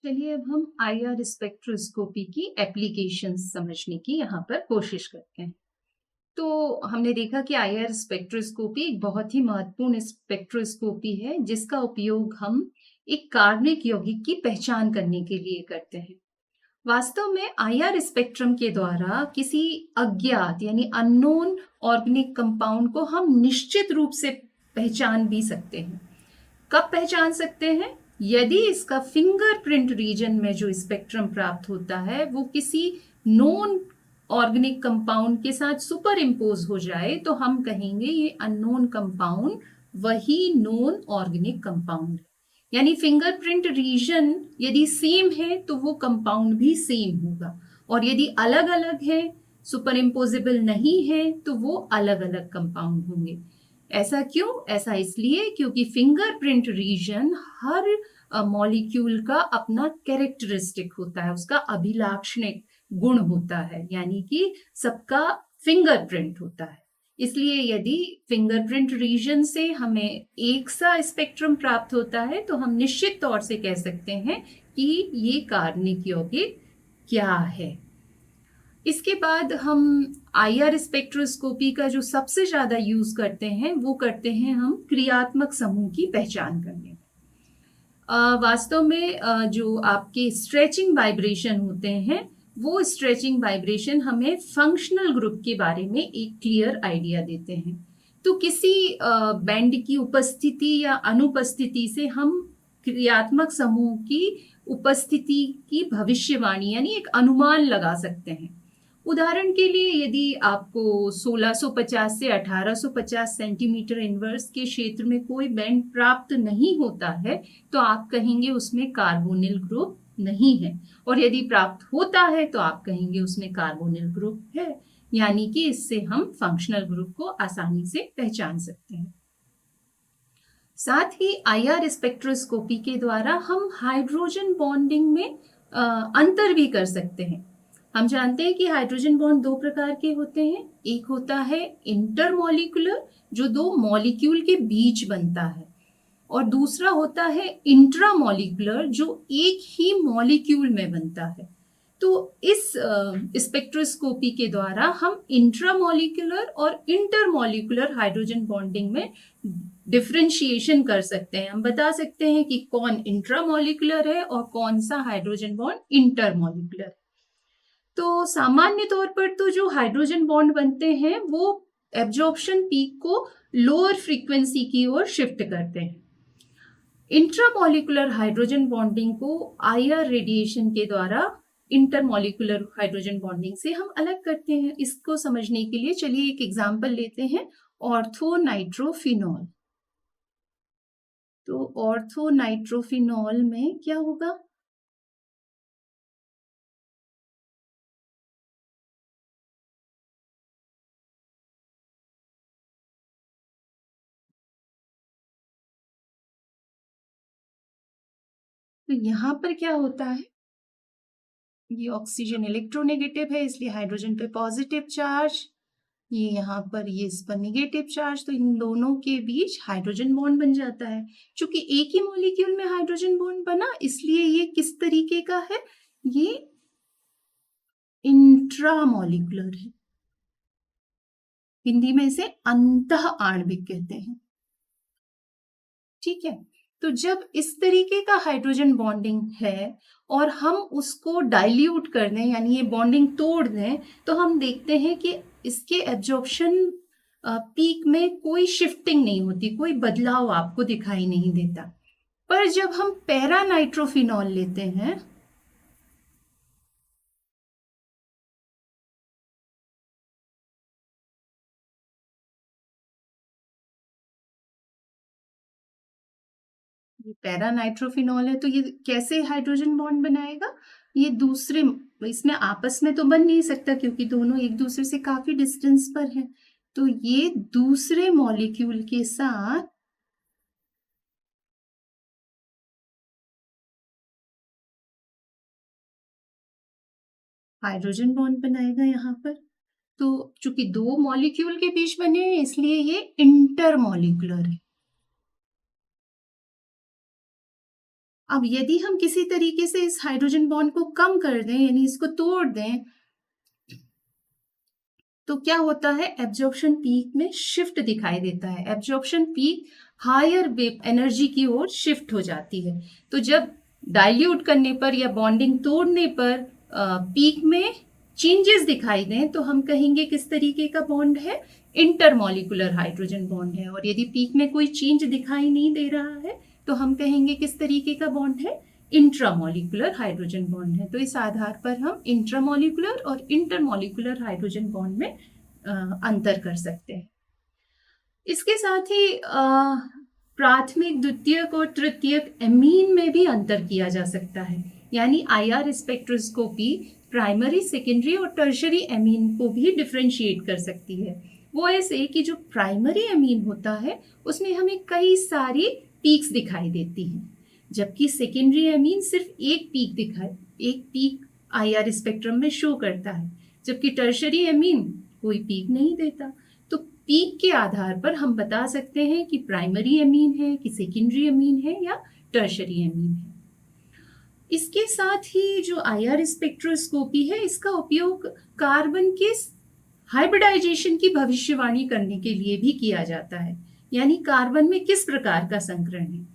चलिए अब हम आईआर स्पेक्ट्रोस्कोपी की एप्लीकेशंस समझने की यहाँ पर कोशिश करते हैं। तो हमने देखा कि आईआर स्पेक्ट्रोस्कोपी एक बहुत ही महत्वपूर्ण स्पेक्ट्रोस्कोपी है जिसका उपयोग हम एक कार्बनिक यौगिक की पहचान करने के लिए करते हैं। वास्तव में आईआर स्पेक्ट्रम के द्वारा किसी अज्ञात यानी अननोन ऑर्गेनिक कंपाउंड को हम निश्चित रूप से पहचान भी सकते हैं। कब पहचान सकते हैं? यदि इसका फिंगरप्रिंट रीजन में जो स्पेक्ट्रम प्राप्त होता है वो किसी नोन ऑर्गेनिक कंपाउंड के साथ सुपर इम्पोज हो जाए तो हम कहेंगे ये अननोन कंपाउंड वही नोन ऑर्गेनिक कंपाउंड है। यानी फिंगरप्रिंट रीजन यदि सेम है तो वो कंपाउंड भी सेम होगा, और यदि अलग अलग है, सुपर इम्पोजेबल नहीं है, तो वो अलग अलग कंपाउंड होंगे। ऐसा क्यों? ऐसा इसलिए क्योंकि फिंगरप्रिंट रीजन हर मॉलिक्यूल का अपना कैरेक्टरिस्टिक होता है, उसका अभिलाक्षणिक गुण होता है, यानी कि सबका फिंगरप्रिंट होता है। इसलिए यदि फिंगरप्रिंट रीजन से हमें एक सा स्पेक्ट्रम प्राप्त होता है तो हम निश्चित तौर से कह सकते हैं कि ये कार्बनिक यौगिक क्या है। इसके बाद हम आईआर स्पेक्ट्रोस्कोपी का जो सबसे ज्यादा यूज करते हैं वो करते हैं हम क्रियात्मक समूह की पहचान करने में। वास्तव में जो आपके स्ट्रेचिंग वाइब्रेशन होते हैं वो स्ट्रेचिंग वाइब्रेशन हमें फंक्शनल ग्रुप के बारे में एक क्लियर आइडिया देते हैं। तो किसी बैंड की उपस्थिति या अनुपस्थिति से हम क्रियात्मक समूह की उपस्थिति की भविष्यवाणी यानी एक अनुमान लगा सकते हैं। उदाहरण के लिए यदि आपको 1650 से 1850 सेंटीमीटर इनवर्स के क्षेत्र में कोई बैंड प्राप्त नहीं होता है तो आप कहेंगे उसमें कार्बोनिल ग्रुप नहीं है, और यदि प्राप्त होता है तो आप कहेंगे उसमें कार्बोनिल ग्रुप है। यानी कि इससे हम फंक्शनल ग्रुप को आसानी से पहचान सकते हैं। साथ ही आईआर स्पेक्ट्रोस्कोपी के द्वारा हम हाइड्रोजन बॉन्डिंग में अंतर भी कर सकते हैं। हम जानते हैं कि हाइड्रोजन बॉन्ड दो प्रकार के होते हैं। एक होता है इंटरमॉलिक्यूलर, जो दो मॉलिक्यूल के बीच बनता है, और दूसरा होता है इंट्रामॉलिक्यूलर, जो एक ही मॉलिक्यूल में बनता है। तो इस स्पेक्ट्रोस्कोपी के द्वारा हम इंट्रामॉलिक्यूलर और इंटरमॉलिक्यूलर हाइड्रोजन बॉन्डिंग में डिफरेंशिएशन कर सकते हैं। हम बता सकते हैं कि कौन इंट्रामॉलिक्यूलर है और कौन सा हाइड्रोजन बॉन्ड इंटरमॉलिक्यूलर है। तो सामान्य तौर पर तो जो हाइड्रोजन बॉन्ड बनते हैं वो एब्जॉर्प्शन पीक को लोअर फ्रीक्वेंसी की ओर शिफ्ट करते हैं। इंट्रामॉलिक्यूलर हाइड्रोजन बॉन्डिंग को आईआर रेडिएशन के द्वारा इंटरमॉलिक्यूलर हाइड्रोजन बॉन्डिंग से हम अलग करते हैं। इसको समझने के लिए चलिए एक एग्जांपल लेते हैं, ऑर्थोनाइट्रोफिनॉल। तो ऑर्थोनाइट्रोफिनॉल में क्या होगा? तो यहाँ पर क्या होता है, ये ऑक्सीजन इलेक्ट्रोनेगेटिव है इसलिए हाइड्रोजन पे पॉजिटिव चार्ज, ये यहाँ पर ये इस पर निगेटिव चार्ज, तो इन दोनों के बीच हाइड्रोजन बॉन्ड बन जाता है। चूंकि एक ही मॉलिक्यूल में हाइड्रोजन बॉन्ड बना इसलिए ये किस तरीके का है, ये इंट्रामॉलिक्यूलर है। हिंदी में इसे अंतः आणविक कहते हैं। ठीक है, तो जब इस तरीके का हाइड्रोजन बॉन्डिंग है और हम उसको डाइल्यूट कर दें यानी ये बॉन्डिंग तोड़ दें तो हम देखते हैं कि इसके एब्जॉर्प्शन पीक में कोई शिफ्टिंग नहीं होती, कोई बदलाव आपको दिखाई नहीं देता। पर जब हम पैरा नाइट्रोफिनॉल लेते हैं ये पैरा नाइट्रोफिनॉल है तो ये कैसे हाइड्रोजन बॉन्ड बनाएगा? ये दूसरे, इसमें आपस में तो बन नहीं सकता क्योंकि दोनों एक दूसरे से काफी डिस्टेंस पर हैं। तो ये दूसरे मॉलिक्यूल के साथ हाइड्रोजन बॉन्ड बनाएगा यहाँ पर। तो चूंकि दो मॉलिक्यूल के बीच बने हैं इसलिए ये इंटरमॉलिक्यूलर है। अब यदि हम किसी तरीके से इस हाइड्रोजन बॉन्ड को कम कर दें, यानी इसको तोड़ दें, तो क्या होता है, एब्जॉर्प्शन पीक में शिफ्ट दिखाई देता है। एब्जॉर्प्शन पीक हायर एनर्जी की ओर शिफ्ट हो जाती है। तो जब डाइल्यूट करने पर या बॉन्डिंग तोड़ने पर पीक में चेंजेस दिखाई दें, तो हम कहेंगे किस तरीके का बॉन्ड है, इंटरमॉलिक्यूलर हाइड्रोजन बॉन्ड है। और यदि पीक में कोई चेंज दिखाई नहीं दे रहा है, तो हम कहेंगे किस तरीके का बॉन्ड है, इंट्रामॉलिक्यूलर हाइड्रोजन बॉन्ड है। तो इस आधार पर हम इंट्रामॉलिक्यूलर और इंटरमॉलिक्यूलर हाइड्रोजन बॉन्ड में अंतर कर सकते हैं। इसके साथ ही प्राथमिक, द्वितीयक और तृतीयक एमीन में भी अंतर किया जा सकता है। यानी आईआर स्पेक्ट्रोस्कोपी प्राइमरी, सेकेंडरी और टर्शरी एमीन को भी डिफरेंशिएट कर सकती है। वो ऐसे कि जो प्राइमरी एमीन होता है उसमें हमें कई सारी पीक्स दिखाई देती हैं, जबकि सेकेंडरी एमीन सिर्फ एक पीक आईआर स्पेक्ट्रम में शो करता है, जबकि टर्शरी एमीन कोई पीक नहीं देता। तो पीक के आधार पर हम बता सकते हैं कि प्राइमरी एमीन है, कि सेकेंडरी एमीन है या टर्शरी एमीन है। इसके साथ ही जो आईआर स्पेक्ट्रोस्कोपी है, इसका उपयोग कार्बन के हाइब्रिडाइजेशन की भविष्यवाणी करने के लिए भी किया जाता है। यानी कार्बन में किस प्रकार का संकरण है।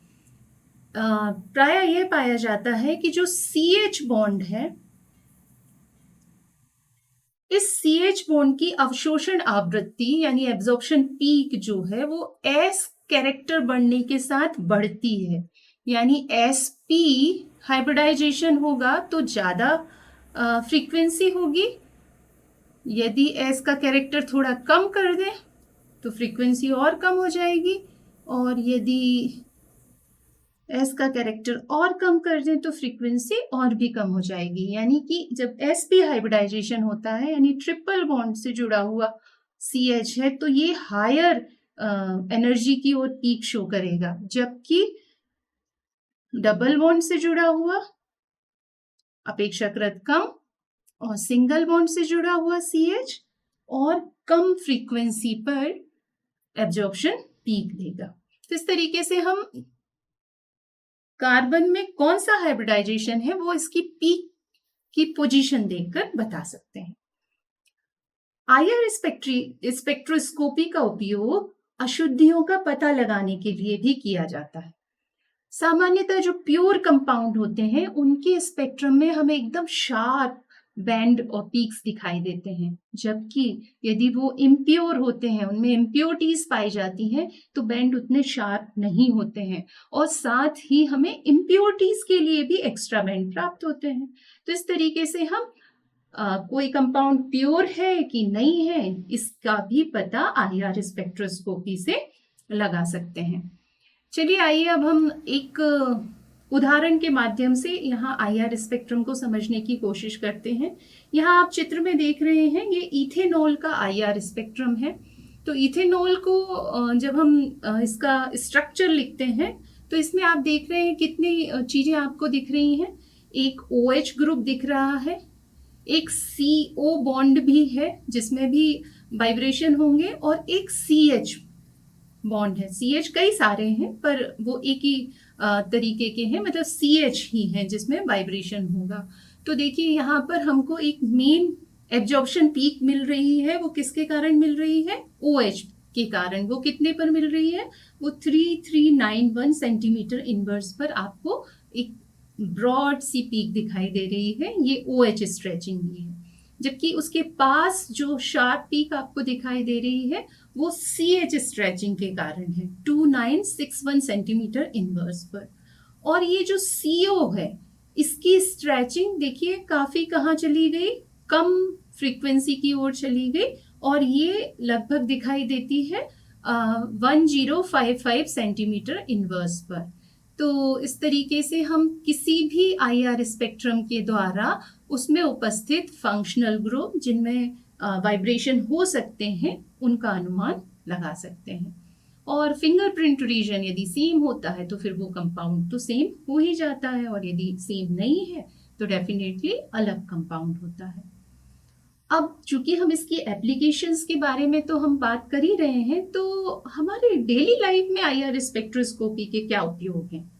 प्रायः यह पाया जाता है कि जो CH बॉन्ड है, इस CH बॉन्ड की अवशोषण आवृत्ति यानी एब्जॉर्प्शन पीक जो है वो S कैरेक्टर बढ़ने के साथ बढ़ती है। यानी SP हाइब्रिडाइजेशन होगा तो ज्यादा फ्रीक्वेंसी होगी। यदि S का कैरेक्टर थोड़ा कम कर दें तो फ्रीक्वेंसी और कम हो जाएगी, और यदि S का कैरेक्टर और कम कर दें तो फ्रीक्वेंसी और भी कम हो जाएगी। यानी कि जब SP हाइब्रिडाइजेशन होता है, यानी ट्रिपल बॉन्ड से जुड़ा हुआ CH है, तो ये हायर एनर्जी की ओर पीक शो करेगा, जबकि डबल बॉन्ड से जुड़ा हुआ अपेक्षाकृत कम, और सिंगल बॉन्ड से जुड़ा हुआ CH और कम फ्रीक्वेंसी पर एब्जॉर्प्शन पीक देगा। तो इस तरीके से हम कार्बन में कौन सा हाइब्रिडाइजेशन है वो इसकी पीक की पोजीशन देखकर बता सकते हैं। आईआर स्पेक्ट्रोस्कोपी का उपयोग अशुद्धियों का पता लगाने के लिए भी किया जाता है। सामान्यतः जो प्योर कंपाउंड होते हैं उनके स्पेक्ट्रम में हमें एकदम शार्प बैंड और पीक्स दिखाई देते हैं, जबकि यदि वो इम्प्योर होते हैं, उनमें इम्प्योरिटीज पाई जाती हैं, तो बैंड उतने शार्प नहीं होते हैं, और साथ ही हमें इम्प्योरिटीज के लिए भी एक्स्ट्रा बैंड प्राप्त होते हैं। तो इस तरीके से हम कोई कंपाउंड प्योर है कि नहीं है, इसका भी पता आईआर स्पेक्ट्रोस्कोपी से लगा सकते हैं। चलिए आइए अब हम एक उदाहरण के माध्यम से यहाँ आईआर स्पेक्ट्रम को समझने की कोशिश करते हैं। यहाँ आप चित्र में देख रहे हैं, ये इथेनॉल का आईआर स्पेक्ट्रम है। तो इथेनॉल को जब हम इसका स्ट्रक्चर लिखते हैं तो इसमें आप देख रहे हैं कितनी चीजें आपको दिख रही हैं। एक OH ग्रुप दिख रहा है, एक CO बॉन्ड भी है जिसमें भी वाइब्रेशन होंगे, और एक CH बॉन्ड है। CH कई सारे हैं पर वो एक ही तरीके के हैं, मतलब CH ही हैं जिसमें वाइब्रेशन होगा। तो देखिए यहाँ पर हमको एक मेन एब्जॉर्प्शन पीक मिल रही है। वो किसके कारण मिल रही है? OH के कारण। वो कितने पर मिल रही है? वो 3391 सेंटीमीटर इनवर्स पर आपको एक ब्रॉड सी पीक दिखाई दे रही है। ये OH स्ट्रेचिंग ही है, जबकि उसके पास जो शार्प पीक आपको दिखाई दे रही है वो CH स्ट्रेचिंग के कारण है, 2961 सेंटीमीटर इनवर्स पर। और ये जो CO है, इसकी स्ट्रेचिंग देखिए काफी कहाँ चली गई, कम फ्रीक्वेंसी की ओर चली गई, और ये लगभग दिखाई देती है 1055 सेंटीमीटर इनवर्स पर। तो इस तरीके से हम किसी भी आईआर स्पेक्ट्रम के द्वारा उसमें उपस्थित फंक्शनल ग्रुप जिनमें वाइब्रेशन हो सकते हैं उनका अनुमान लगा सकते हैं। और फिंगरप्रिंट रीजन यदि सेम होता है तो फिर वो कंपाउंड तो सेम हो ही जाता है, और यदि सेम नहीं है तो डेफिनेटली अलग कंपाउंड होता है। अब चूंकि हम इसकी एप्लीकेशंस के बारे में तो हम बात कर ही रहे हैं, तो हमारे डेली लाइफ में आईआर स्पेक्ट्रोस्कोपी के क्या उपयोग हैं?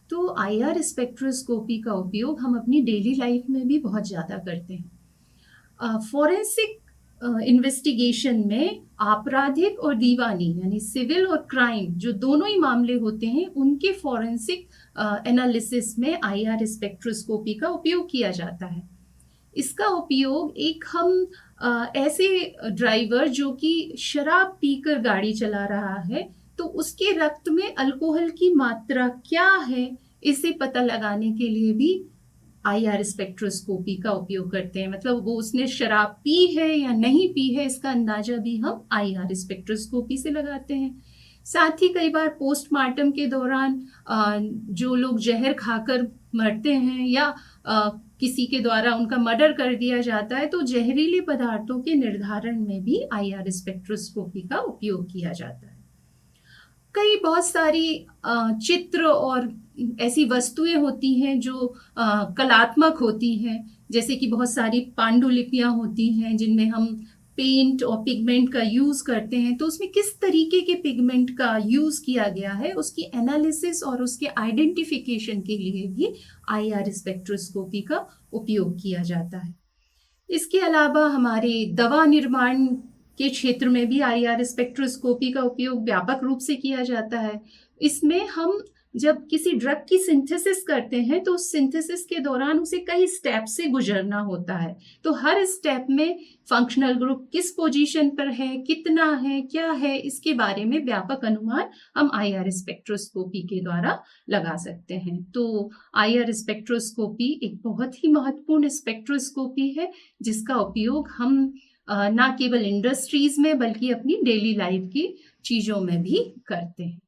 तो आईआर स्पेक्ट्रोस्कोपी का उपयोग हम अपनी डेली लाइफ में भी बहुत ज़्यादा करते हैं। फॉरेंसिक इन्वेस्टिगेशन में आपराधिक और दीवानी यानी सिविल और क्राइम जो दोनों ही मामले होते हैं उनके फॉरेंसिक एनालिसिस में आईआर स्पेक्ट्रोस्कोपी का उपयोग किया जाता है। इसका उपयोग एक हम ऐसे ड्राइवर जो कि शराब पीकर गाड़ी चला रहा है तो उसके रक्त में अल्कोहल की मात्रा क्या है इसे पता लगाने के लिए भी आईआर स्पेक्ट्रोस्कोपी का उपयोग करते हैं। मतलब वो उसने शराब पी है या नहीं पी है इसका अंदाजा भी हम आईआर स्पेक्ट्रोस्कोपी से लगाते हैं। साथ ही कई बार पोस्टमार्टम के दौरान जो लोग जहर खाकर मरते हैं या किसी के द्वारा उनका मर्डर कर दिया जाता है तो जहरीले पदार्थों के निर्धारण में भी आईआर स्पेक्ट्रोस्कोपी का उपयोग किया जाता है। कई बहुत सारी चित्र और ऐसी वस्तुएं होती हैं जो कलात्मक होती हैं, जैसे कि बहुत सारी पांडुलिपियां होती हैं जिनमें हम पेंट और पिगमेंट का यूज़ करते हैं। तो उसमें किस तरीके के पिगमेंट का यूज़ किया गया है उसकी एनालिसिस और उसके आइडेंटिफिकेशन के लिए भी आईआर स्पेक्ट्रोस्कोपी का उपयोग किया जाता है। इसके अलावा हमारे दवा निर्माण के क्षेत्र में भी आईआर स्पेक्ट्रोस्कोपी का उपयोग व्यापक रूप से किया जाता है। इसमें हम जब किसी ड्रग की सिंथेसिस करते हैं तो उस सिंथेसिस के दौरान उसे कई स्टेप से गुजरना होता है। तो हर स्टेप में फंक्शनल ग्रुप किस पोजीशन पर है, कितना है, क्या है, इसके बारे में व्यापक अनुमान हम आईआर स्पेक्ट्रोस्कोपी के द्वारा लगा सकते हैं। तो आईआर स्पेक्ट्रोस्कोपी एक बहुत ही महत्वपूर्ण स्पेक्ट्रोस्कोपी है जिसका उपयोग हम ना केवल इंडस्ट्रीज में बल्कि अपनी डेली लाइफ की चीज़ों में भी करते हैं।